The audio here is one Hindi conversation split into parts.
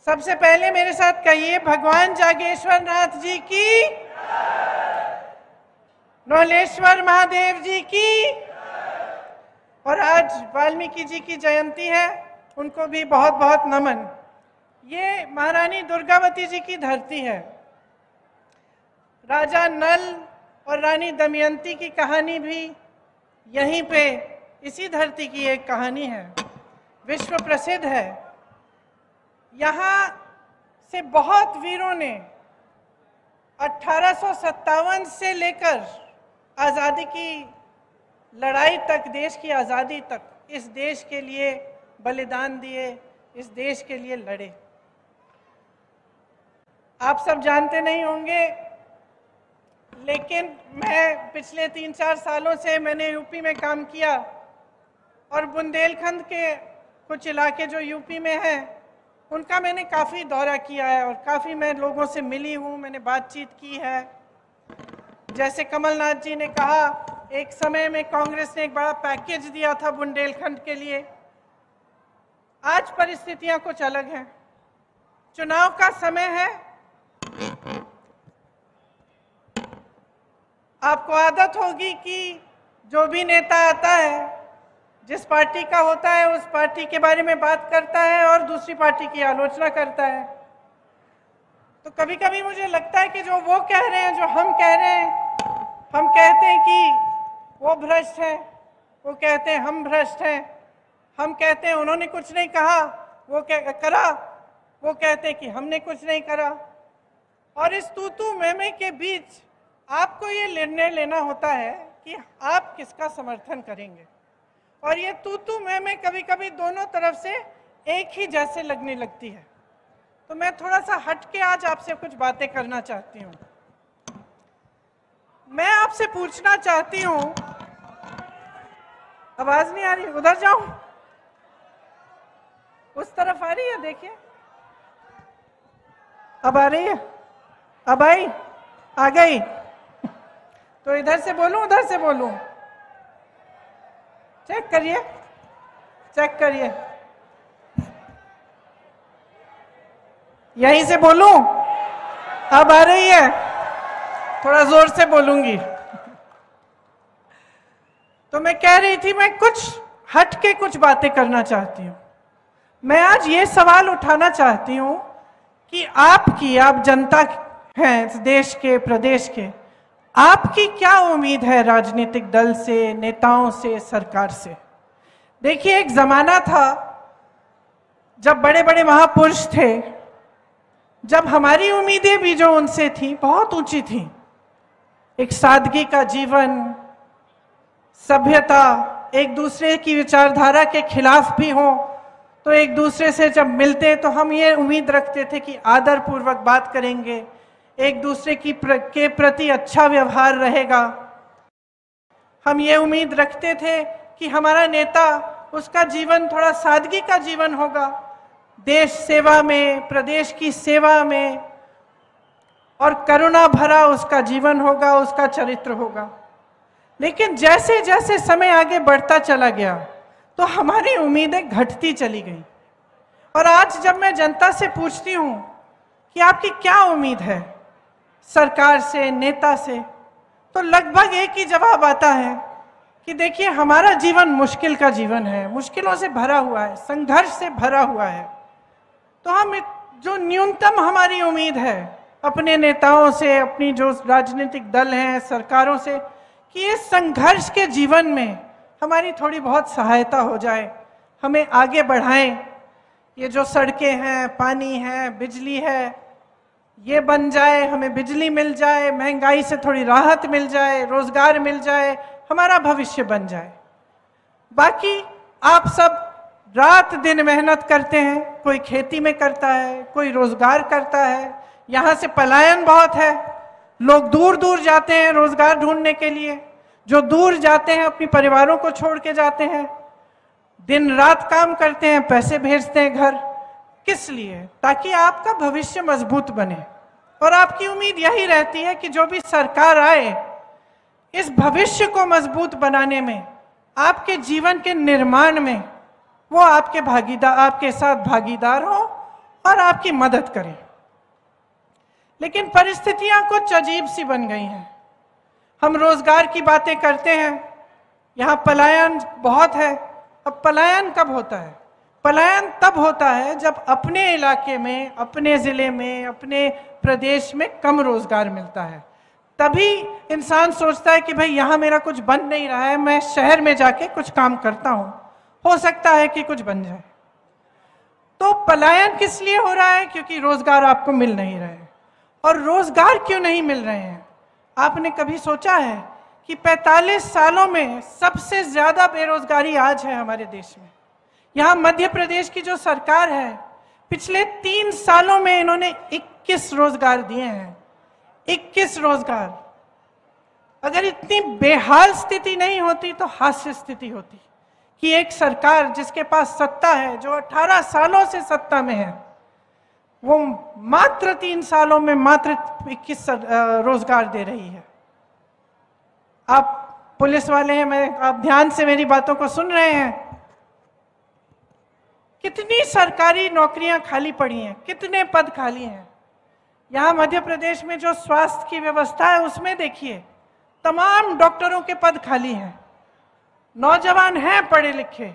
सबसे पहले मेरे साथ कहिए, भगवान जागेश्वर नाथ जी की, नौलेश्वर महादेव जी की। और आज वाल्मीकि जी की जयंती है, उनको भी बहुत बहुत नमन। ये महारानी दुर्गावती जी की धरती है। राजा नल और रानी दमयंती की कहानी भी यहीं पे, इसी धरती की एक कहानी है, विश्व प्रसिद्ध है। यहाँ से बहुत वीरों ने 1857 से लेकर आज़ादी की लड़ाई तक, देश की आज़ादी तक, इस देश के लिए बलिदान दिए, इस देश के लिए लड़े। आप सब जानते नहीं होंगे, लेकिन मैं पिछले 3-4 सालों से मैंने यूपी में काम किया और बुंदेलखंड के कुछ इलाके जो यूपी में हैं उनका मैंने काफ़ी दौरा किया है और काफ़ी मैं लोगों से मिली हूँ, मैंने बातचीत की है। जैसे कमलनाथ जी ने कहा, एक समय में कांग्रेस ने एक बड़ा पैकेज दिया था बुंदेलखंड के लिए। आज परिस्थितियां कुछ अलग हैं, चुनाव का समय है। आपको आदत होगी कि जो भी नेता आता है, जिस पार्टी का होता है, उस पार्टी के बारे में बात करता है और दूसरी पार्टी की आलोचना करता है। तो कभी कभी मुझे लगता है कि जो वो कह रहे हैं, जो हम कह रहे हैं, हम कहते हैं कि वो भ्रष्ट है, वो कहते हैं हम भ्रष्ट हैं, हम कहते हैं उन्होंने कुछ नहीं कहा, वो करा, वो कहते हैं कि हमने कुछ नहीं करा। और इस तू मैं के बीच आपको ये निर्णय लेना होता है कि आप किसका समर्थन करेंगे। और ये तू मैं कभी कभी दोनों तरफ से एक ही जैसे लगने लगती है। तो मैं थोड़ा सा हट के आज आपसे कुछ बातें करना चाहती हूँ। मैं आपसे पूछना चाहती हूँ, आवाज नहीं आ रही, उधर जाऊं, उस तरफ आ रही है, देखिए अब आ रही है, अब आई, आ गई। तो इधर से बोलूं, उधर से बोलूं? चेक करिए, चेक करिए, यहीं से बोलूं? अब आ रही है? थोड़ा जोर से बोलूंगी। तो मैं कह रही थी, मैं कुछ हट के कुछ बातें करना चाहती हूं। मैं आज ये सवाल उठाना चाहती हूं कि आप जनता हैं इस देश के, प्रदेश के, आपकी क्या उम्मीद है राजनीतिक दल से, नेताओं से, सरकार से? देखिए, एक जमाना था जब बड़े बड़े महापुरुष थे, जब हमारी उम्मीदें भी जो उनसे थी बहुत ऊंची थी। एक सादगी का जीवन, सभ्यता, एक दूसरे की विचारधारा के खिलाफ भी हो तो एक दूसरे से जब मिलते तो हम ये उम्मीद रखते थे कि आदर पूर्वक बात करेंगे, एक दूसरे के प्रति अच्छा व्यवहार रहेगा। हम ये उम्मीद रखते थे कि हमारा नेता, उसका जीवन थोड़ा सादगी का जीवन होगा, देश सेवा में, प्रदेश की सेवा में, और करुणा भरा उसका जीवन होगा, उसका चरित्र होगा। लेकिन जैसे जैसे समय आगे बढ़ता चला गया तो हमारी उम्मीदें घटती चली गई। और आज जब मैं जनता से पूछती हूँ कि आपकी क्या उम्मीद है सरकार से, नेता से, तो लगभग एक ही जवाब आता है कि देखिए, हमारा जीवन मुश्किल का जीवन है, मुश्किलों से भरा हुआ है, संघर्ष से भरा हुआ है। तो हम जो न्यूनतम हमारी उम्मीद है अपने नेताओं से, अपनी जो राजनीतिक दल हैं, सरकारों से, कि इस संघर्ष के जीवन में हमारी थोड़ी बहुत सहायता हो जाए, हमें आगे बढ़ाएं। ये जो सड़कें हैं, पानी है, बिजली है, ये बन जाए, हमें बिजली मिल जाए, महंगाई से थोड़ी राहत मिल जाए, रोजगार मिल जाए, हमारा भविष्य बन जाए। बाकी आप सब रात दिन मेहनत करते हैं, कोई खेती में करता है, कोई रोजगार करता है। यहाँ से पलायन बहुत है, लोग दूर दूर जाते हैं रोजगार ढूंढने के लिए। जो दूर जाते हैं अपने परिवारों को छोड़ के जाते हैं, दिन रात काम करते हैं, पैसे भेजते हैं घर। किस लिए? ताकि आपका भविष्य मजबूत बने। और आपकी उम्मीद यही रहती है कि जो भी सरकार आए, इस भविष्य को मजबूत बनाने में, आपके जीवन के निर्माण में वो आपके साथ भागीदार हो और आपकी मदद करें। लेकिन परिस्थितियां कुछ अजीब सी बन गई हैं। हम रोजगार की बातें करते हैं, यहाँ पलायन बहुत है। अब पलायन कब होता है? पलायन तब होता है जब अपने इलाके में, अपने जिले में, अपने प्रदेश में कम रोजगार मिलता है। तभी इंसान सोचता है कि भाई यहाँ मेरा कुछ बन नहीं रहा है, मैं शहर में जाके कुछ काम करता हूँ, हो सकता है कि कुछ बन जाए। तो पलायन किस लिए हो रहा है? क्योंकि रोजगार आपको मिल नहीं रहे। और रोजगार क्यों नहीं मिल रहे हैं? आपने कभी सोचा है कि 45 सालों में सबसे ज्यादा बेरोजगारी आज है हमारे देश में। यहाँ मध्य प्रदेश की जो सरकार है, पिछले 3 सालों में इन्होंने 21 रोजगार दिए हैं। 21 रोजगार। अगर इतनी बेहाल स्थिति नहीं होती तो हास्य स्थिति होती कि एक सरकार जिसके पास सत्ता है, जो 18 सालों से सत्ता में है, वो मात्र 3 सालों में मात्र 21 रोजगार दे रही है। आप पुलिस वाले हैं, आप ध्यान से मेरी बातों को सुन रहे हैं। कितनी सरकारी नौकरियां खाली पड़ी हैं, कितने पद खाली हैं। यहाँ मध्य प्रदेश में जो स्वास्थ्य की व्यवस्था है उसमें देखिए, तमाम डॉक्टरों के पद खाली हैं। नौजवान हैं पढ़े लिखे,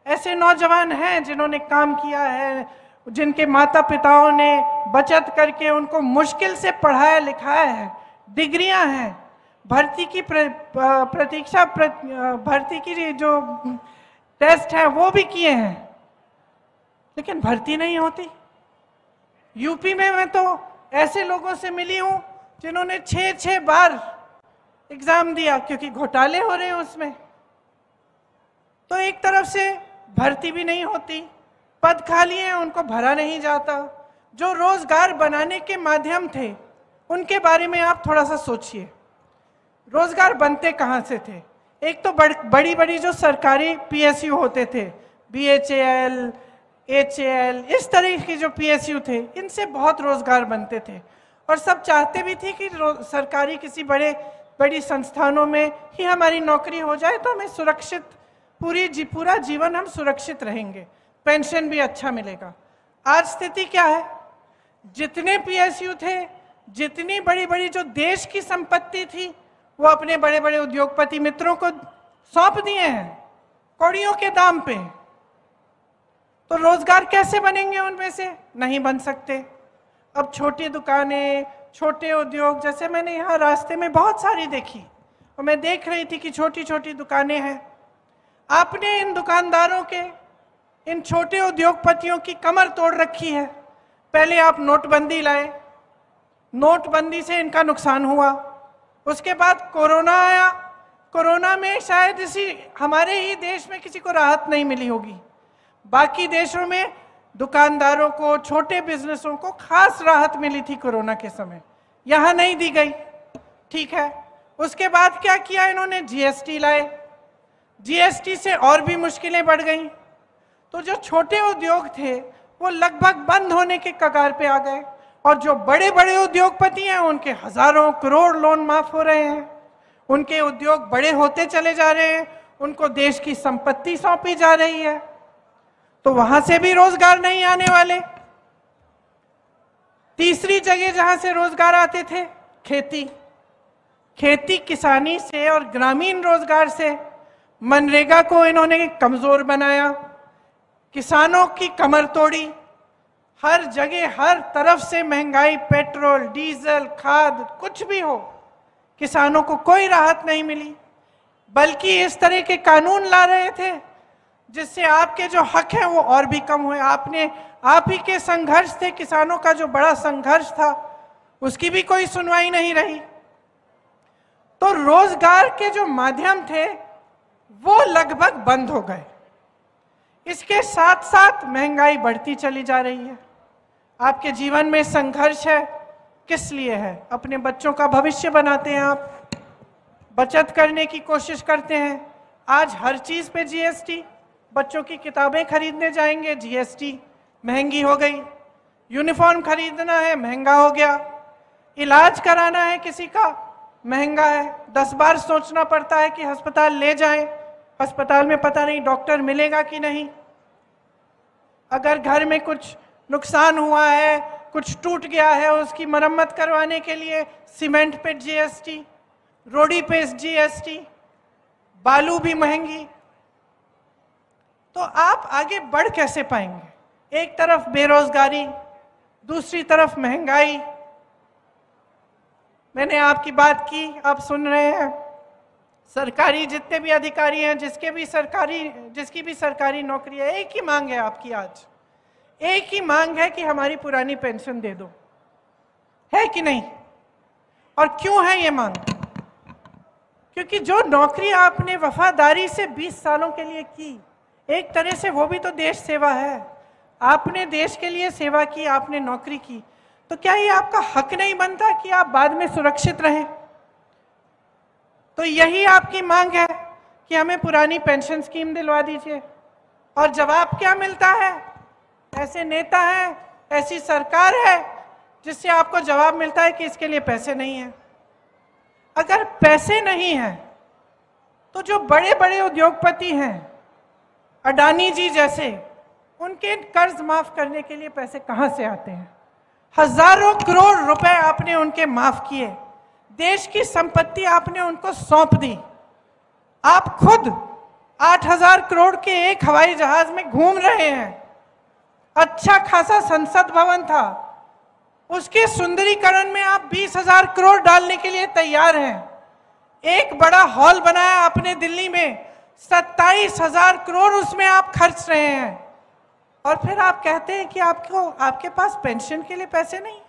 ऐसे नौजवान हैं जिन्होंने काम किया है, जिनके माता पिताओं ने बचत करके उनको मुश्किल से पढ़ाया लिखाया है, डिग्रियां हैं, भर्ती की प्रतीक्षा भर्ती की जो टेस्ट है वो भी किए हैं, लेकिन भर्ती नहीं होती। यूपी में मैं तो ऐसे लोगों से मिली हूं जिन्होंने 6 बार एग्जाम दिया क्योंकि घोटाले हो रहे हैं उसमें। तो एक तरफ से भर्ती भी नहीं होती, पद खाली हैं, उनको भरा नहीं जाता। जो रोजगार बनाने के माध्यम थे उनके बारे में आप थोड़ा सा सोचिए। रोजगार बनते कहाँ से थे? एक तो बड़ी बड़ी जो सरकारी पीएसयू होते थे, बीएचईएल, एचएएल, इस तरह के जो पीएसयू थे, इनसे बहुत रोजगार बनते थे। और सब चाहते भी थे कि सरकारी किसी बड़ी संस्थानों में ही हमारी नौकरी हो जाए तो हमें सुरक्षित पूरा जीवन हम सुरक्षित रहेंगे, पेंशन भी अच्छा मिलेगा। आज स्थिति क्या है? जितने पीएसयू थे, जितनी बड़ी बड़ी जो देश की संपत्ति थी, वो अपने बड़े बड़े उद्योगपति मित्रों को सौंप दिए हैं कौड़ियों के दाम पे। तो रोजगार कैसे बनेंगे उनमें से? नहीं बन सकते। अब छोटी दुकानें, छोटे उद्योग, जैसे मैंने यहाँ रास्ते में बहुत सारी देखी और मैं देख रही थी कि छोटी छोटी दुकानें हैं। आपने इन दुकानदारों के, इन छोटे उद्योगपतियों की कमर तोड़ रखी है। पहले आप नोटबंदी लाए, नोटबंदी से इनका नुकसान हुआ। उसके बाद कोरोना आया, कोरोना में शायद हमारे ही देश में किसी को राहत नहीं मिली होगी। बाकी देशों में दुकानदारों को, छोटे बिजनेसों को खास राहत मिली थी कोरोना के समय, यहाँ नहीं दी गई। ठीक है, उसके बाद क्या किया इन्होंने? जीएसटी लाए। जीएसटी से और भी मुश्किलें बढ़ गई। तो जो छोटे उद्योग थे वो लगभग बंद होने के कगार पे आ गए, और जो बड़े बड़े उद्योगपति हैं उनके हजारों करोड़ लोन माफ हो रहे हैं, उनके उद्योग बड़े होते चले जा रहे हैं, उनको देश की संपत्ति सौंपी जा रही है। तो वहां से भी रोजगार नहीं आने वाले। तीसरी जगह जहां से रोजगार आते थे, खेती किसानी से और ग्रामीण रोजगार से। मनरेगा को इन्होंने कमजोर बनाया, किसानों की कमर तोड़ी। हर जगह हर तरफ से महंगाई, पेट्रोल, डीजल, खाद, कुछ भी हो, किसानों को कोई राहत नहीं मिली, बल्कि इस तरह के कानून ला रहे थे जिससे आपके जो हक हैं वो और भी कम हुए। आप ही के संघर्ष थे, किसानों का जो बड़ा संघर्ष था, उसकी भी कोई सुनवाई नहीं रही। तो रोजगार के जो माध्यम थे वो लगभग बंद हो गए। इसके साथ साथ महंगाई बढ़ती चली जा रही है। आपके जीवन में संघर्ष है, किस लिए है? अपने बच्चों का भविष्य बनाते हैं आप, बचत करने की कोशिश करते हैं। आज हर चीज पे जीएसटी, बच्चों की किताबें खरीदने जाएंगे, जीएसटी महंगी हो गई। यूनिफॉर्म खरीदना है, महंगा हो गया। इलाज कराना है किसी का, महंगा है। 10 बार सोचना पड़ता है कि अस्पताल ले जाएं, अस्पताल में पता नहीं डॉक्टर मिलेगा कि नहीं। अगर घर में कुछ नुकसान हुआ है, कुछ टूट गया है, उसकी मरम्मत करवाने के लिए सीमेंट पे जीएसटी, रोड़ी पे जीएसटी, बालू भी महंगी। तो आप आगे बढ़ कैसे पाएंगे? एक तरफ बेरोजगारी, दूसरी तरफ महंगाई। मैंने आपकी बात की, आप सुन रहे हैं। सरकारी जितने भी अधिकारी हैं, जिसकी भी सरकारी नौकरी है, एक ही मांग है आपकी आज, एक ही मांग है कि हमारी पुरानी पेंशन दे दो, है कि नहीं? और क्यों है ये मांग? क्योंकि जो नौकरी आपने वफादारी से 20 सालों के लिए की, एक तरह से वो भी तो देश सेवा है। आपने देश के लिए सेवा की, आपने नौकरी की, तो क्या ये आपका हक नहीं बनता कि आप बाद में सुरक्षित रहें? तो यही आपकी मांग है कि हमें पुरानी पेंशन स्कीम दिलवा दीजिए। और जवाब क्या मिलता है? ऐसे नेता हैं, ऐसी सरकार है जिससे आपको जवाब मिलता है कि इसके लिए पैसे नहीं हैं। अगर पैसे नहीं हैं तो जो बड़े बड़े उद्योगपति हैं, अडानी जी जैसे, उनके कर्ज माफ करने के लिए पैसे कहां से आते हैं? हजारों करोड़ रुपए आपने उनके माफ किए, देश की संपत्ति आपने उनको सौंप दी। आप खुद 8,000 करोड़ के एक हवाई जहाज में घूम रहे हैं। अच्छा खासा संसद भवन था, उसके सुंदरीकरण में आप 20,000 करोड़ डालने के लिए तैयार हैं। एक बड़ा हॉल बनाया आपने दिल्ली में, 27,000 करोड़ उसमें आप खर्च रहे हैं। और फिर आप कहते हैं कि आपके पास पेंशन के लिए पैसे नहीं है।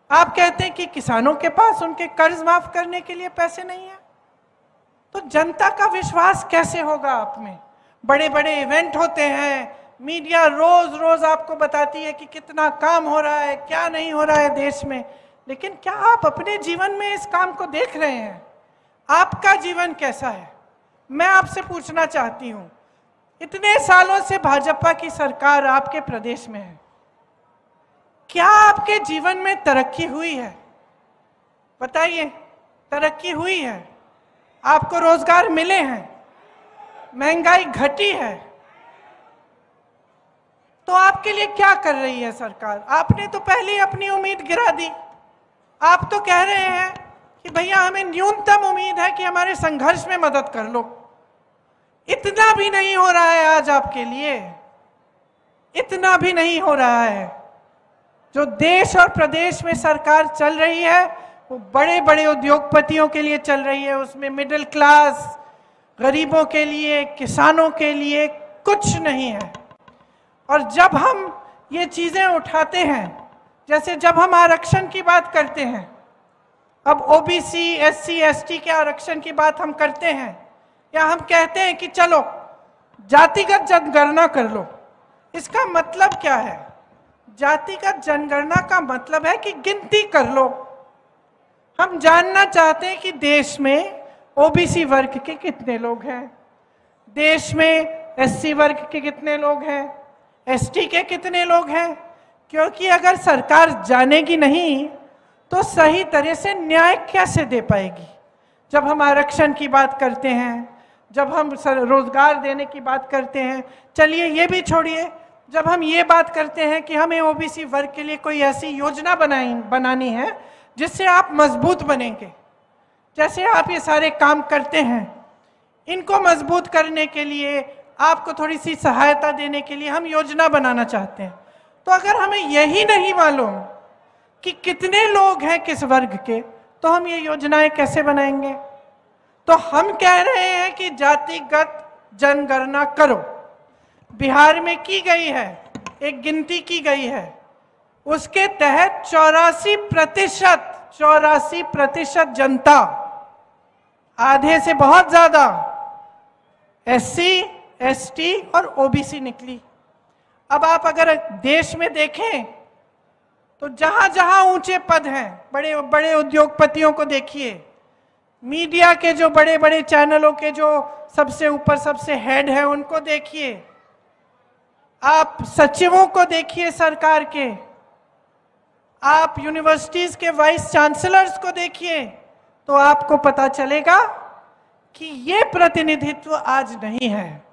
आप कहते हैं कि किसानों के पास उनके कर्ज माफ करने के लिए पैसे नहीं है। तो जनता का विश्वास कैसे होगा आप में? बड़े बड़े इवेंट होते हैं, मीडिया रोज रोज आपको बताती है कि कितना काम हो रहा है, क्या नहीं हो रहा है देश में, लेकिन क्या आप अपने जीवन में इस काम को देख रहे हैं? आपका जीवन कैसा है? मैं आपसे पूछना चाहती हूं, इतने सालों से भाजपा की सरकार आपके प्रदेश में है, क्या आपके जीवन में तरक्की हुई है? बताइए, तरक्की हुई है? आपको रोजगार मिले हैं? महंगाई घटी है? तो आपके लिए क्या कर रही है सरकार? आपने तो पहले ही अपनी उम्मीद गिरा दी। आप तो कह रहे हैं कि भैया हमें न्यूनतम उम्मीद है कि हमारे संघर्ष में मदद कर लो। इतना भी नहीं हो रहा है आज आपके लिए, इतना भी नहीं हो रहा है। जो देश और प्रदेश में सरकार चल रही है वो बड़े बड़े उद्योगपतियों के लिए चल रही है, उसमें मिडिल क्लास, गरीबों के लिए, किसानों के लिए कुछ नहीं है। और जब हम ये चीजें उठाते हैं, जैसे जब हम आरक्षण की बात करते हैं, अब ओबीसी, एससी, एसटी के आरक्षण की बात हम करते हैं, या हम कहते हैं कि चलो जातिगत जनगणना कर लो, इसका मतलब क्या है? जातिगत जनगणना का मतलब है कि गिनती कर लो। हम जानना चाहते हैं कि देश में ओबीसी वर्ग के कितने लोग हैं, देश में एससी वर्ग के कितने लोग हैं, एसटी के कितने लोग हैं। क्योंकि अगर सरकार जानेगी नहीं तो सही तरह से न्याय कैसे दे पाएगी? जब हम आरक्षण की बात करते हैं, जब हम रोजगार देने की बात करते हैं, चलिए ये भी छोड़िए, जब हम ये बात करते हैं कि हमें ओबीसी वर्ग के लिए कोई ऐसी योजना बनानी है जिससे आप मजबूत बनेंगे, जैसे आप ये सारे काम करते हैं, इनको मजबूत करने के लिए, आपको थोड़ी सी सहायता देने के लिए हम योजना बनाना चाहते हैं। तो अगर हमें यही नहीं मालूम कि कितने लोग हैं किस वर्ग के, तो हम ये योजनाएं कैसे बनाएंगे? तो हम कह रहे हैं कि जातिगत जनगणना करो। बिहार में की गई है, एक गिनती की गई है, उसके तहत 84% जनता, आधे से बहुत ज्यादा, एससी, एसटी और ओबीसी निकली। अब आप अगर देश में देखें तो जहां जहां ऊंचे पद हैं, बड़े बड़े उद्योगपतियों को देखिए, मीडिया के जो बड़े बड़े चैनलों के जो सबसे ऊपर सबसे हेड हैं उनको देखिए, आप सचिवों को देखिए सरकार के, आप यूनिवर्सिटीज के वाइस चांसलर्स को देखिए, तो आपको पता चलेगा कि ये प्रतिनिधित्व आज नहीं है।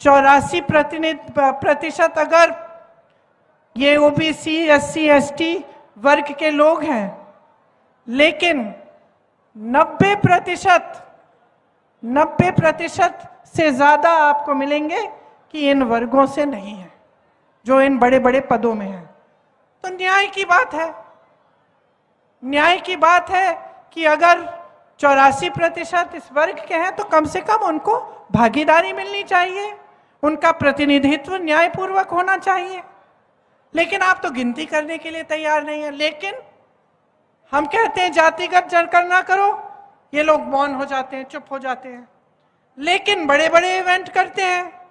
84% अगर ये ओबीसी, एससी, एसटी वर्ग के लोग हैं, लेकिन 90% से ज्यादा आपको मिलेंगे कि इन वर्गों से नहीं है, जो इन बड़े बड़े पदों में हैं। तो न्याय की बात है, न्याय की बात है कि अगर 84% इस वर्ग के हैं तो कम से कम उनको भागीदारी मिलनी चाहिए, उनका प्रतिनिधित्व न्यायपूर्वक होना चाहिए। लेकिन आप तो गिनती करने के लिए तैयार नहीं है। लेकिन हम कहते हैं जातिगत जनगणना करो, ये लोग मौन हो जाते हैं, चुप हो जाते हैं। लेकिन बड़े बड़े इवेंट करते हैं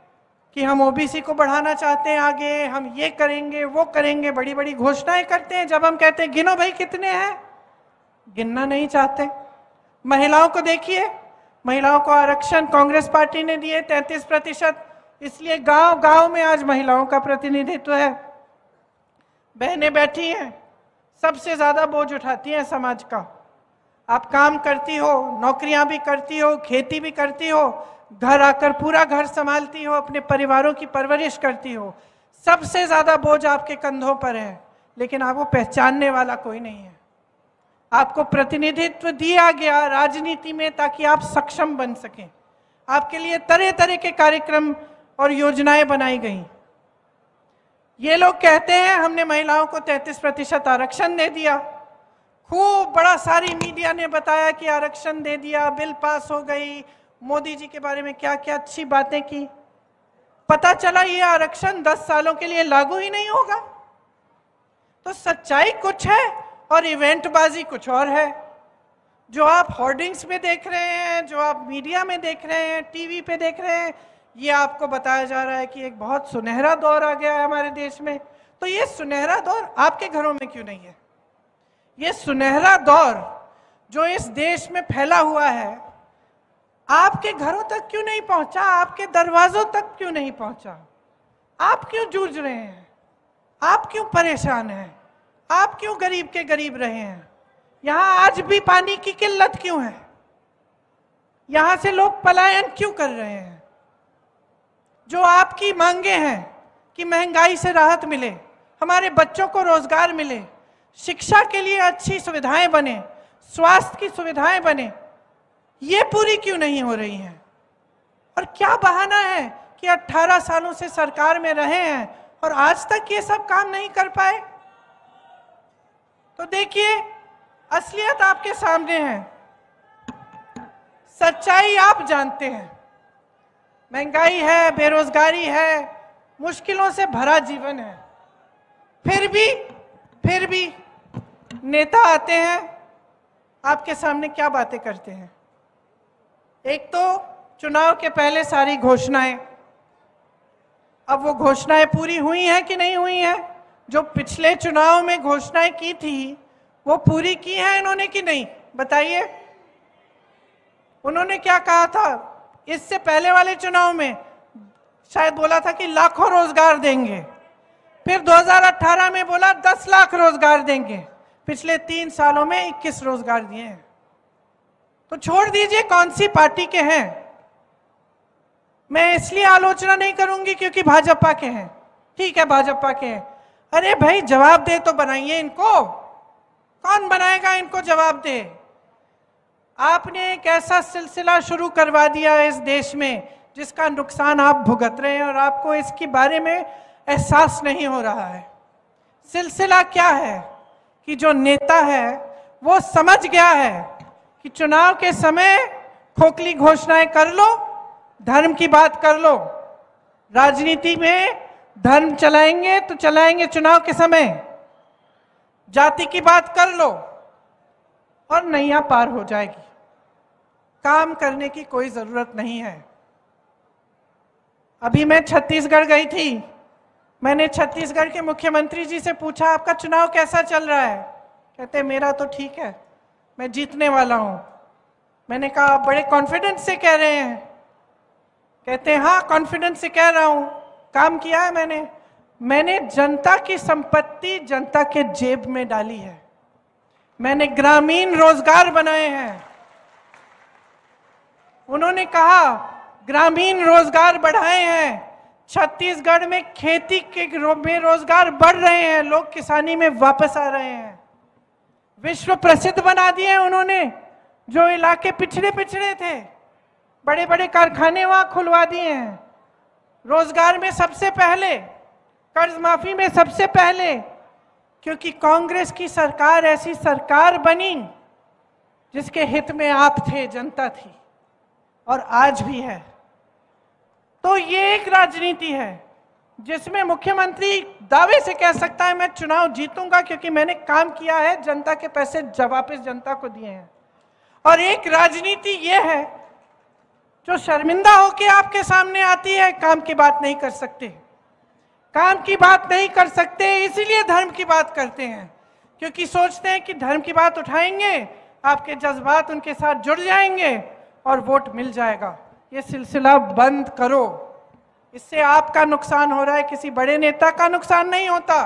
कि हम ओबीसी को बढ़ाना चाहते हैं आगे, हम ये करेंगे वो करेंगे, बड़ी बड़ी घोषणाएं करते हैं। जब हम कहते हैं गिनो भाई कितने हैं, गिनना नहीं चाहते। महिलाओं को देखिए, महिलाओं को आरक्षण कांग्रेस पार्टी ने दिए 33%, इसलिए गांव गांव में आज महिलाओं का प्रतिनिधित्व है। बहनें बैठी हैं, सबसे ज्यादा बोझ उठाती हैं समाज का। आप काम करती हो, नौकरियां भी करती हो, खेती भी करती हो, घर आकर पूरा घर संभालती हो, अपने परिवारों की परवरिश करती हो, सबसे ज्यादा बोझ आपके कंधों पर है। लेकिन आपको पहचानने वाला कोई नहीं है। आपको प्रतिनिधित्व दिया गया राजनीति में ताकि आप सक्षम बन सकें। आपके लिए तरह तरह के कार्यक्रम और योजनाएं बनाई गई। ये लोग कहते हैं हमने महिलाओं को 33% आरक्षण दे दिया, खूब बड़ा सारी मीडिया ने बताया कि आरक्षण दे दिया, बिल पास हो गई, मोदी जी के बारे में क्या क्या अच्छी बातें की। पता चला ये आरक्षण 10 सालों के लिए लागू ही नहीं होगा। तो सच्चाई कुछ है और इवेंटबाजी कुछ और है। जो आप होर्डिंग्स में देख रहे हैं, जो आप मीडिया में देख रहे हैं, टीवी पे देख रहे हैं, ये आपको बताया जा रहा है कि एक बहुत सुनहरा दौर आ गया है हमारे देश में। तो ये सुनहरा दौर आपके घरों में क्यों नहीं है? ये सुनहरा दौर जो इस देश में फैला हुआ है, आपके घरों तक क्यों नहीं पहुंचा? आपके दरवाजों तक क्यों नहीं पहुंचा? आप क्यों जूझ रहे हैं? आप क्यों परेशान हैं? आप क्यों गरीब के गरीब रहे हैं? यहां आज भी पानी की किल्लत क्यों है? यहां से लोग पलायन क्यों कर रहे हैं? जो आपकी मांगे हैं कि महंगाई से राहत मिले, हमारे बच्चों को रोजगार मिले, शिक्षा के लिए अच्छी सुविधाएं बने, स्वास्थ्य की सुविधाएं बने, ये पूरी क्यों नहीं हो रही हैं? और क्या बहाना है कि 18 सालों से सरकार में रहे हैं और आज तक ये सब काम नहीं कर पाए? तो देखिए, असलियत आपके सामने है, सच्चाई आप जानते हैं। महंगाई है, बेरोजगारी है, मुश्किलों से भरा जीवन है। फिर भी नेता आते हैं, आपके सामने क्या बातें करते हैं? एक तो चुनाव के पहले सारी घोषणाएं। अब वो घोषणाएं पूरी हुई हैं कि नहीं हुई हैं? जो पिछले चुनाव में घोषणाएं की थी वो पूरी की हैं इन्होंने कि नहीं? बताइए। उन्होंने क्या कहा था? इससे पहले वाले चुनाव में शायद बोला था कि लाखों रोजगार देंगे, फिर 2018 में बोला 10 लाख रोजगार देंगे। पिछले 3 सालों में 21 रोजगार दिए हैं। तो छोड़ दीजिए कौन सी पार्टी के हैं, मैं इसलिए आलोचना नहीं करूंगी क्योंकि भाजपा के हैं। ठीक है, भाजपा के हैं। अरे भाई जवाब दे तो बनाइए इनको। कौन बनाएगा इनको जवाब दे? आपने एक ऐसा सिलसिला शुरू करवा दिया इस देश में जिसका नुकसान आप भुगत रहे हैं और आपको इसके बारे में एहसास नहीं हो रहा है। सिलसिला क्या है कि जो नेता है वो समझ गया है कि चुनाव के समय खोखली घोषणाएं कर लो, धर्म की बात कर लो। राजनीति में धर्म चलाएंगे तो चलाएंगे चुनाव के समय, जाति की बात कर लो और नैया पार हो जाएगी। काम करने की कोई जरूरत नहीं है। अभी मैं छत्तीसगढ़ गई थी, मैंने छत्तीसगढ़ के मुख्यमंत्री जी से पूछा आपका चुनाव कैसा चल रहा है? कहते मेरा तो ठीक है, मैं जीतने वाला हूं। मैंने कहा आप बड़े कॉन्फिडेंस से कह रहे हैं? कहते हाँ कॉन्फिडेंस से कह रहा हूं, काम किया है मैंने जनता की संपत्ति जनता के जेब में डाली है, मैंने ग्रामीण रोजगार बनाए हैं। उन्होंने कहा ग्रामीण रोजगार बढ़ाए हैं, छत्तीसगढ़ में खेती के में रोजगार बढ़ रहे हैं, लोग किसानी में वापस आ रहे हैं। विश्व प्रसिद्ध बना दिए उन्होंने, जो इलाके पिछड़े पिछड़े थे, बड़े बड़े कारखाने वहां खुलवा दिए हैं। रोजगार में सबसे पहले, कर्ज माफी में सबसे पहले, क्योंकि कांग्रेस की सरकार ऐसी सरकार बनी जिसके हित में आप थे, जनता थी, और आज भी है। तो ये एक राजनीति है जिसमें मुख्यमंत्री दावे से कह सकता है मैं चुनाव जीतूंगा क्योंकि मैंने काम किया है, जनता के पैसे वापस जनता को दिए हैं। और एक राजनीति ये है जो शर्मिंदा होकर आपके सामने आती है, काम की बात नहीं कर सकते। काम की बात नहीं कर सकते इसीलिए धर्म की बात करते हैं, क्योंकि सोचते हैं कि धर्म की बात उठाएंगे, आपके जज्बात उनके साथ जुड़ जाएंगे और वोट मिल जाएगा। ये सिलसिला बंद करो, इससे आपका नुकसान हो रहा है, किसी बड़े नेता का नुकसान नहीं होता,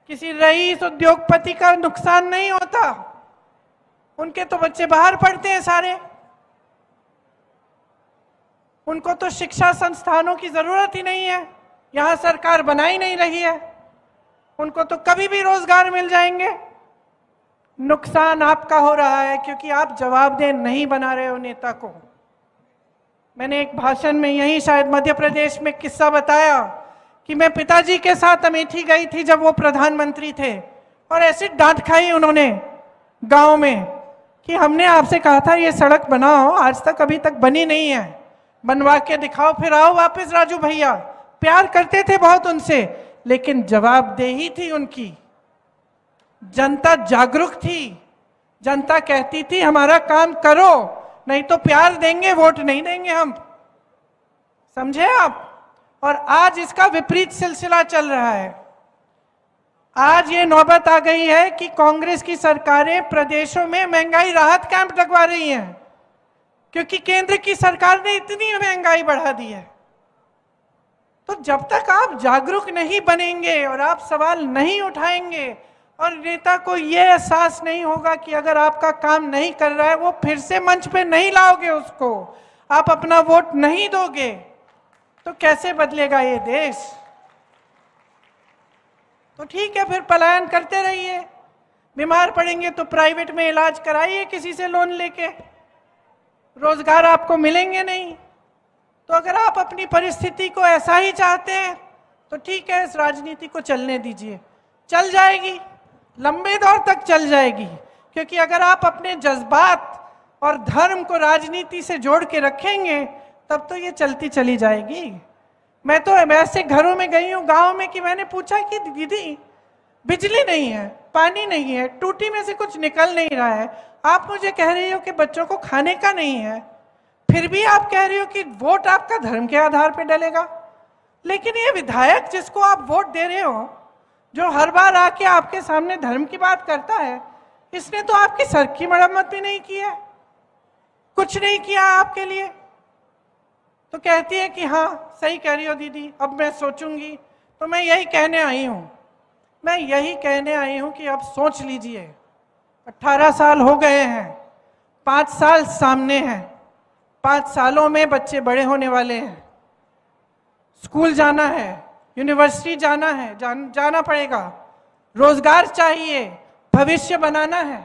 किसी रईस उद्योगपति का नुकसान नहीं होता। उनके तो बच्चे बाहर पढ़ते हैं सारे, उनको तो शिक्षा संस्थानों की जरूरत ही नहीं है, यहां सरकार बना ही नहीं रही है, उनको तो कभी भी रोजगार मिल जाएंगे। नुकसान आपका हो रहा है क्योंकि आप जवाबदेह नहीं बना रहे हो नेता को। मैंने एक भाषण में यही शायद मध्य प्रदेश में किस्सा बताया कि मैं पिताजी के साथ अमेठी गई थी जब वो प्रधानमंत्री थे, और ऐसी डांट खाई उन्होंने गांव में कि हमने आपसे कहा था ये सड़क बनाओ, आज तक अभी तक बनी नहीं है, बनवा के दिखाओ फिर आओ वापस राजू भैया। प्यार करते थे बहुत उनसे, लेकिन जवाबदेही थी उनकी। जनता जागरूक थी, जनता कहती थी हमारा काम करो, नहीं तो प्यार देंगे वोट नहीं देंगे हम। समझे आप? और आज इसका विपरीत सिलसिला चल रहा है। आज ये नौबत आ गई है कि कांग्रेस की सरकारें प्रदेशों में महंगाई राहत कैंप लगवा रही हैं, क्योंकि केंद्र की सरकार ने इतनी महंगाई बढ़ा दी है। तो जब तक आप जागरूक नहीं बनेंगे और आप सवाल नहीं उठाएंगे और नेता को यह एहसास नहीं होगा कि अगर आपका काम नहीं कर रहा है, वो फिर से मंच पे नहीं लाओगे उसको, आप अपना वोट नहीं दोगे, तो कैसे बदलेगा ये देश? तो ठीक है, फिर पलायन करते रहिए, बीमार पड़ेंगे तो प्राइवेट में इलाज कराइए किसी से लोन लेके, रोजगार आपको मिलेंगे नहीं। तो अगर आप अपनी परिस्थिति को ऐसा ही चाहते हैं तो ठीक है, इस राजनीति को चलने दीजिए, चल जाएगी, लंबे दौर तक चल जाएगी। क्योंकि अगर आप अपने जज्बात और धर्म को राजनीति से जोड़ के रखेंगे तब तो ये चलती चली जाएगी। मैं तो ऐसे घरों में गई हूँ गांव में कि मैंने पूछा कि दीदी बिजली नहीं है, पानी नहीं है, टूटी में से कुछ निकल नहीं रहा है, आप मुझे कह रही हो कि बच्चों को खाने का नहीं है, फिर भी आप कह रही हो कि वोट आपका धर्म के आधार पर डलेगा। लेकिन ये विधायक जिसको आप वोट दे रहे हो, जो हर बार आके आपके सामने धर्म की बात करता है, इसने तो आपकी सड़क की मरम्मत भी नहीं की है, कुछ नहीं किया आपके लिए। तो कहती है कि हाँ सही कह रही हो दीदी, अब मैं सोचूंगी। तो मैं यही कहने आई हूँ, मैं यही कहने आई हूँ कि अब सोच लीजिए। 18 साल हो गए हैं, 5 साल सामने हैं, 5 सालों में बच्चे बड़े होने वाले हैं, स्कूल जाना है, यूनिवर्सिटी जाना है, जाना पड़ेगा, रोजगार चाहिए, भविष्य बनाना है।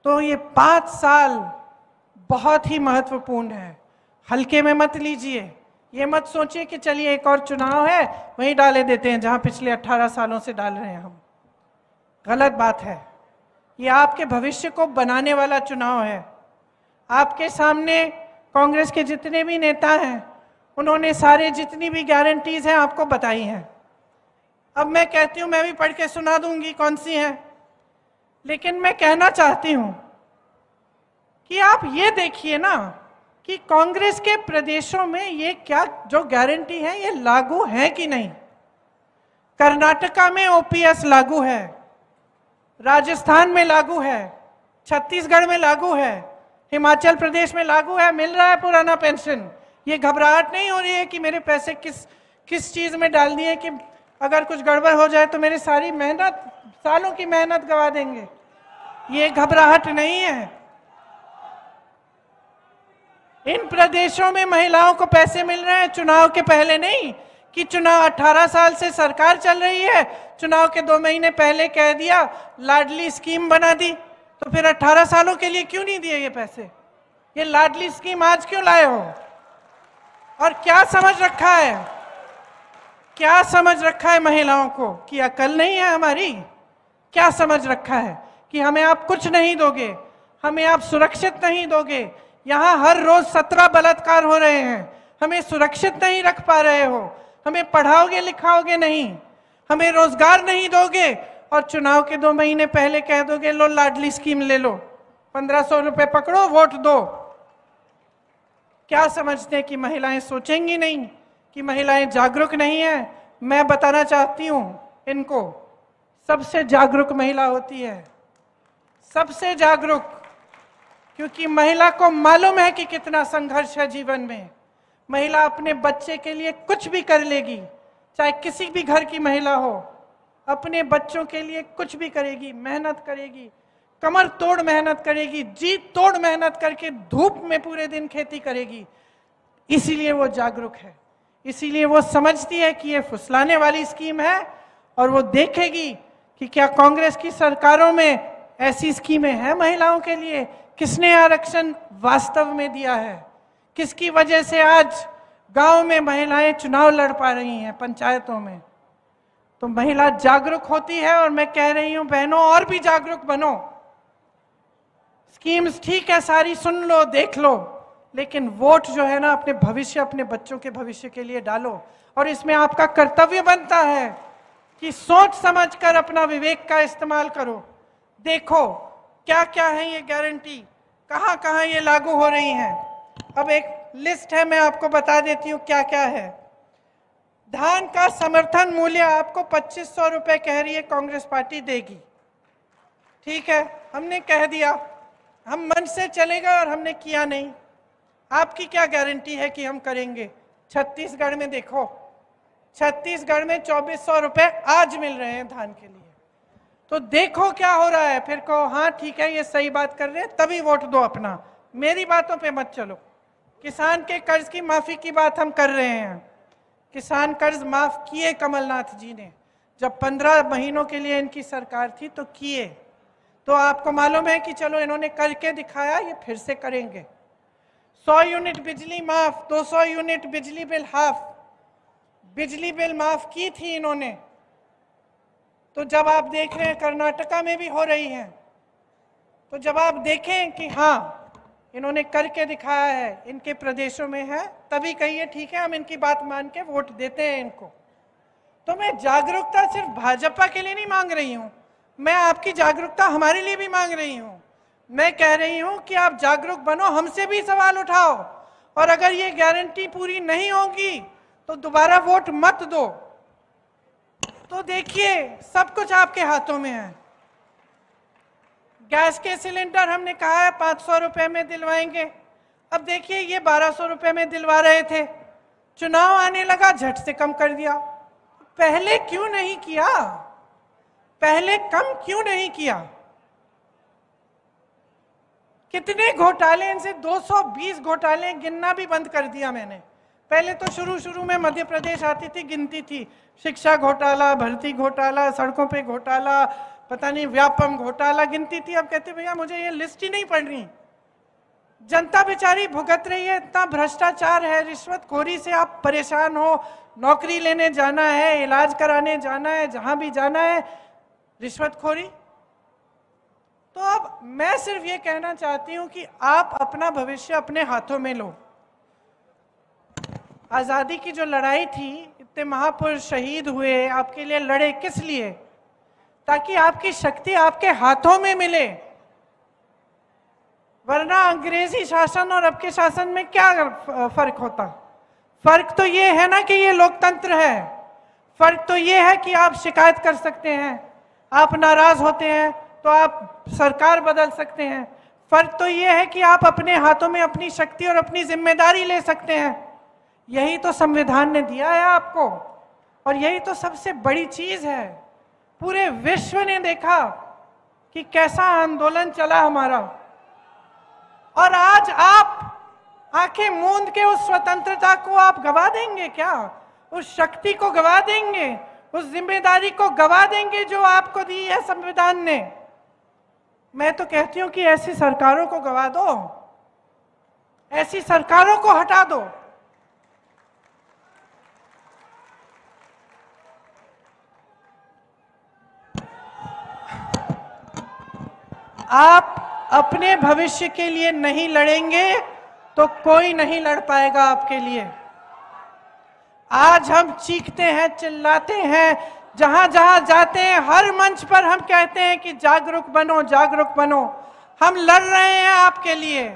तो ये 5 साल बहुत ही महत्वपूर्ण है, हल्के में मत लीजिए। ये मत सोचिए कि चलिए एक और चुनाव है वहीं डाले देते हैं जहां पिछले 18 सालों से डाल रहे हैं हम। गलत बात है, ये आपके भविष्य को बनाने वाला चुनाव है। आपके सामने कांग्रेस के जितने भी नेता हैं उन्होंने सारे जितनी भी गारंटीज हैं आपको बताई हैं। अब मैं कहती हूं, मैं भी पढ़ के सुना दूंगी कौन सी हैं, लेकिन मैं कहना चाहती हूं कि आप ये देखिए ना कि कांग्रेस के प्रदेशों में ये क्या जो गारंटी है ये लागू है कि नहीं। कर्नाटका में ओपीएस लागू है, राजस्थान में लागू है, छत्तीसगढ़ में लागू है, हिमाचल प्रदेश में लागू है, मिल रहा है पुराना पेंशन। ये घबराहट नहीं हो रही है कि मेरे पैसे किस चीज में डाल दिए कि अगर कुछ गड़बड़ हो जाए तो मेरी सारी मेहनत, सालों की मेहनत गवा देंगे। ये घबराहट नहीं है। इन प्रदेशों में महिलाओं को पैसे मिल रहे हैं चुनाव के पहले नहीं, कि चुनाव 18 साल से सरकार चल रही है, चुनाव के 2 महीने पहले कह दिया लाडली स्कीम बना दी, तो फिर 18 सालों के लिए क्यों नहीं दिए ये पैसे? ये लाडली स्कीम आज क्यों लाए हो? और क्या समझ रखा है, क्या समझ रखा है महिलाओं को कि अकल नहीं है हमारी? क्या समझ रखा है कि हमें आप कुछ नहीं दोगे, हमें आप सुरक्षित नहीं दोगे? यहाँ हर रोज 17 बलात्कार हो रहे हैं, हमें सुरक्षित नहीं रख पा रहे हो, हमें पढ़ाओगे लिखाओगे नहीं, हमें रोजगार नहीं दोगे, और चुनाव के 2 महीने पहले कह दोगे लो लाडली स्कीम ले लो, 1500 रुपए पकड़ो वोट दो। क्या समझते हैं कि महिलाएं सोचेंगी नहीं, कि महिलाएं जागरूक नहीं है? मैं बताना चाहती हूं इनको, सबसे जागरूक महिला होती है, सबसे जागरूक, क्योंकि महिला को मालूम है कि कितना संघर्ष है जीवन में। महिला अपने बच्चे के लिए कुछ भी कर लेगी, चाहे किसी भी घर की महिला हो, अपने बच्चों के लिए कुछ भी करेगी, मेहनत करेगी, कमर तोड़ मेहनत करेगी, जी तोड़ मेहनत करके धूप में पूरे दिन खेती करेगी। इसीलिए वो जागरूक है, इसीलिए वो समझती है कि ये फुसलाने वाली स्कीम है, और वो देखेगी कि क्या कांग्रेस की सरकारों में ऐसी स्कीमें हैं महिलाओं के लिए? किसने आरक्षण वास्तव में दिया है? किसकी वजह से आज गांव में महिलाएं चुनाव लड़ पा रही हैं, पंचायतों में? तो महिला जागरूक होती है, और मैं कह रही हूं बहनों और भी जागरूक बनो। स्कीम्स ठीक है, सारी सुन लो, देख लो, लेकिन वोट जो है ना अपने भविष्य, अपने बच्चों के भविष्य के लिए डालो। और इसमें आपका कर्तव्य बनता है कि सोच समझकर अपना विवेक का इस्तेमाल करो। देखो क्या क्या है ये गारंटी, कहां कहां ये लागू हो रही हैं। अब एक लिस्ट है, मैं आपको बता देती हूं क्या क्या है। धान का समर्थन मूल्य आपको 2500 रुपए कह रही है कांग्रेस पार्टी देगी, ठीक है, हमने कह दिया, हम मन से चलेगा और हमने किया नहीं। आपकी क्या गारंटी है कि हम करेंगे? छत्तीसगढ़ में देखो, छत्तीसगढ़ में 2400 रुपए आज मिल रहे हैं धान के लिए। तो देखो क्या हो रहा है, फिर कहो हाँ ठीक है ये सही बात कर रहे हैं, तभी वोट दो अपना, मेरी बातों पे मत चलो। किसान के कर्ज की माफी की बात हम कर रहे हैं, किसान कर्ज माफ किए कमलनाथ जी ने, जब 15 महीनों के लिए इनकी सरकार थी तो किए। तो आपको मालूम है कि चलो इन्होंने करके दिखाया, ये फिर से करेंगे। 100 यूनिट बिजली माफ, 200 यूनिट बिजली बिल हाफ, बिजली बिल माफ की थी इन्होंने। तो जब आप देख रहे हैं कर्नाटका में भी हो रही है, तो जब आप देखें कि हाँ इन्होंने करके दिखाया है, इनके प्रदेशों में है, तभी कहिए ठीक है हम इनकी बात मान के वोट देते हैं इनको। तो मैं जागरूकता सिर्फ भाजपा के लिए नहीं मांग रही हूं, मैं आपकी जागरूकता हमारे लिए भी मांग रही हूं। मैं कह रही हूं कि आप जागरूक बनो, हमसे भी सवाल उठाओ, और अगर ये गारंटी पूरी नहीं होगी तो दोबारा वोट मत दो। तो देखिए सब कुछ आपके हाथों में है। गैस के सिलेंडर हमने कहा है 500 रुपए में दिलवाएंगे, अब देखिए ये 1200 रुपए में दिलवा रहे थे, चुनाव आने लगा झट से कम कर दिया। पहले क्यों नहीं किया, पहले कम क्यों नहीं किया? कितने घोटाले, इनसे 220 घोटाले गिनना भी बंद कर दिया मैंने। पहले तो शुरू में मध्य प्रदेश आती थी, गिनती थी, शिक्षा घोटाला, भर्ती घोटाला, सड़कों पे घोटाला, पता नहीं व्यापम घोटाला गिनती थी। अब कहते भैया मुझे ये लिस्ट ही नहीं पढ़ रही, जनता बेचारी भुगत रही है, इतना भ्रष्टाचार है, रिश्वतखोरी से आप परेशान हो, नौकरी लेने जाना है, इलाज कराने जाना है, जहां भी जाना है रिश्वतखोरी। तो अब मैं सिर्फ ये कहना चाहती हूं कि आप अपना भविष्य अपने हाथों में लो। आजादी की जो लड़ाई थी, इतने महापुरुष शहीद हुए, आपके लिए लड़े, किस लिए? ताकि आपकी शक्ति आपके हाथों में मिले। वरना अंग्रेजी शासन और अब के शासन में क्या फर्क होता? फर्क तो ये है ना कि ये लोकतंत्र है, फर्क तो ये है कि आप शिकायत कर सकते हैं, आप नाराज होते हैं तो आप सरकार बदल सकते हैं। फर्क तो ये है कि आप अपने हाथों में अपनी शक्ति और अपनी जिम्मेदारी ले सकते हैं। यही तो संविधान ने दिया है आपको, और यही तो सबसे बड़ी चीज है। पूरे विश्व ने देखा कि कैसा आंदोलन चला हमारा, और आज आंखें मूंद के उस स्वतंत्रता को आप गवा देंगे क्या? उस शक्ति को गवा देंगे, उस जिम्मेदारी को गवा देंगे जो आपको दी है संविधान ने? मैं तो कहती हूं कि ऐसी सरकारों को गवा दो, ऐसी सरकारों को हटा दो। आप अपने भविष्य के लिए नहीं लड़ेंगे तो कोई नहीं लड़ पाएगा आपके लिए। आज हम चीखते हैं, चिल्लाते हैं, जहां जहां जाते हैं हर मंच पर हम कहते हैं कि जागरूक बनो, जागरूक बनो। हम लड़ रहे हैं आपके लिए,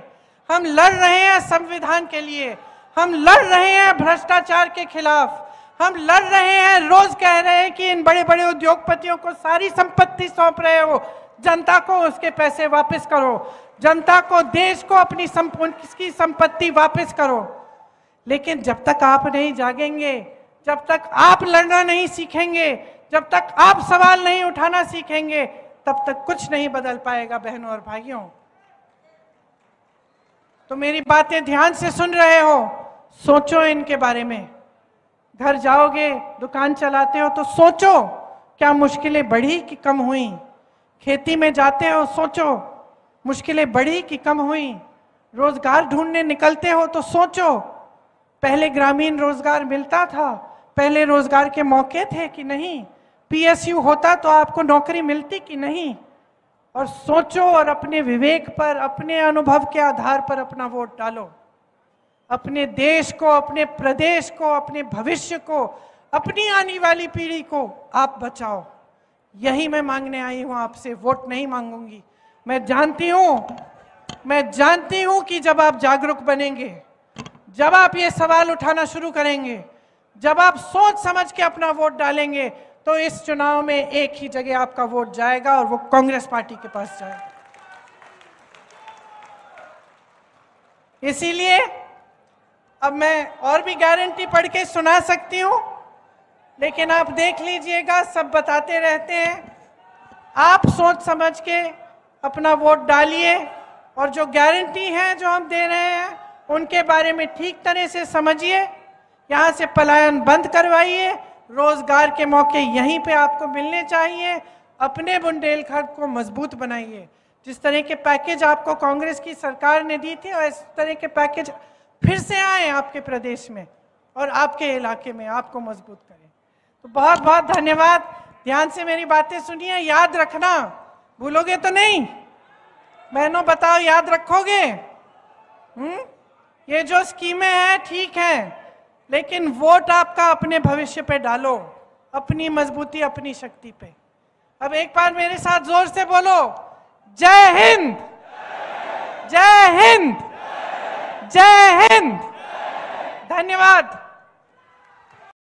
हम लड़ रहे हैं संविधान के लिए, हम लड़ रहे हैं भ्रष्टाचार के खिलाफ, हम लड़ रहे हैं। रोज कह रहे हैं कि इन बड़े बड़े उद्योगपतियों को सारी संपत्ति सौंप रहे हो, जनता को उसके पैसे वापस करो, जनता को, देश को अपनी संपत्ति वापस करो। लेकिन जब तक आप नहीं जागेंगे, जब तक आप लड़ना नहीं सीखेंगे, जब तक आप सवाल नहीं उठाना सीखेंगे, तब तक कुछ नहीं बदल पाएगा बहनों और भाइयों। तो मेरी बातें ध्यान से सुन रहे हो, सोचो इनके बारे में। घर जाओगे, दुकान चलाते हो तो सोचो क्या मुश्किलें बढ़ी कि कम हुई? खेती में जाते हो, सोचो मुश्किलें बढ़ी कि कम हुई? रोजगार ढूंढने निकलते हो तो सोचो पहले ग्रामीण रोजगार मिलता था, पहले रोजगार के मौके थे कि नहीं? पीएसयू होता तो आपको नौकरी मिलती कि नहीं? और सोचो और अपने विवेक पर, अपने अनुभव के आधार पर अपना वोट डालो। अपने देश को, अपने प्रदेश को, अपने भविष्य को, अपनी आने वाली पीढ़ी को आप बचाओ। यही मैं मांगने आई हूं आपसे, वोट नहीं मांगूंगी। मैं जानती हूं कि जब आप जागरूक बनेंगे, जब आप ये सवाल उठाना शुरू करेंगे, जब आप सोच समझ के अपना वोट डालेंगे, तो इस चुनाव में एक ही जगह आपका वोट जाएगा और वो कांग्रेस पार्टी के पास जाएगा। इसीलिए अब मैं और भी गारंटी पढ़ के सुना सकती हूं, लेकिन आप देख लीजिएगा, सब बताते रहते हैं। आप सोच समझ के अपना वोट डालिए और जो गारंटी है जो हम दे रहे हैं उनके बारे में ठीक तरह से समझिए। यहाँ से पलायन बंद करवाइए, रोजगार के मौके यहीं पे आपको मिलने चाहिए। अपने बुंदेलखंड को मजबूत बनाइए। जिस तरह के पैकेज आपको कांग्रेस की सरकार ने दी थी, और इस तरह के पैकेज फिर से आए आपके प्रदेश में और आपके इलाके में, आपको मजबूत करें। तो बहुत बहुत धन्यवाद। ध्यान से मेरी बातें सुनिए, याद रखना, भूलोगे तो नहीं? बहनों बताओ, याद रखोगे? ये जो स्कीमें हैं ठीक है, लेकिन वोट आपका अपने भविष्य पे डालो, अपनी मजबूती, अपनी शक्ति पे। अब एक बार मेरे साथ जोर से बोलो, जय हिंद, जय हिंद, जय हिंद। धन्यवाद।